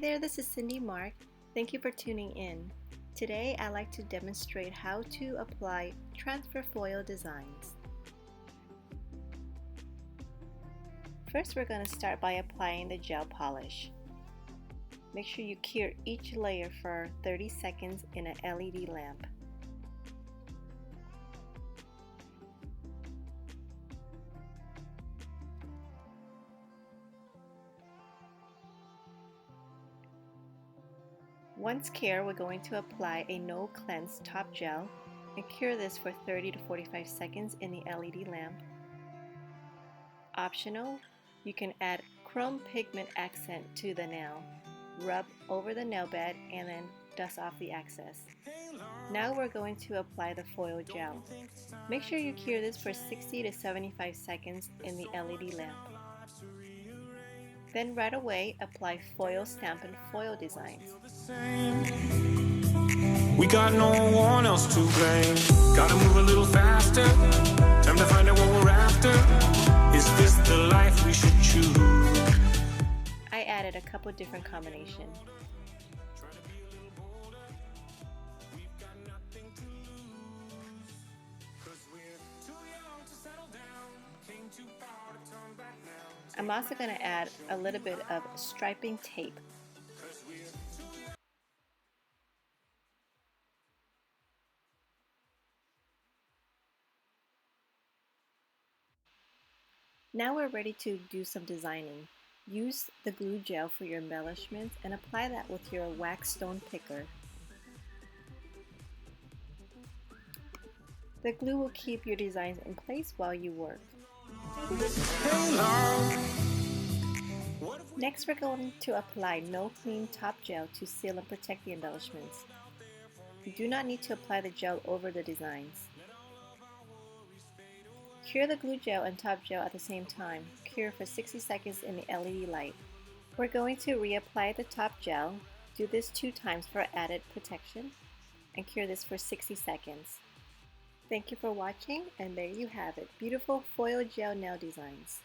there, this is Cindy Mark. Thank you for tuning in. Today I'd like to demonstrate how to apply transfer foil designs. First, we're going to start by applying the gel polish. Make sure you cure each layer for 30 seconds in an LED lamp. Once cured, we're going to apply a no cleanse top gel and cure this for 30 to 45 seconds in the LED lamp. Optional, you can add chrome pigment accent to the nail. Rub over the nail bed and then dust off the excess. Now we're going to apply the foil gel. Make sure you cure this for 60 to 75 seconds in the LED lamp. Then right away, apply foil stamp and foil designs. We got no one else to blame. Gotta move a little faster. Time to find out what we're after. Is this the life we should choose? I added a couple different combinations. I'm also going to add a little bit of striping tape. Now we're ready to do some designing. Use the glue gel for your embellishments and apply that with your wax stone picker. The glue will keep your designs in place while you work. Next, we're going to apply no clean top gel to seal and protect the embellishments. You do not need to apply the gel over the designs. Cure the glue gel and top gel at the same time. Cure for 60 seconds in the LED light. We're going to reapply the top gel. Do this 2 times for added protection and cure this for 60 seconds. Thank you for watching, and there you have it, beautiful foil gel nail designs.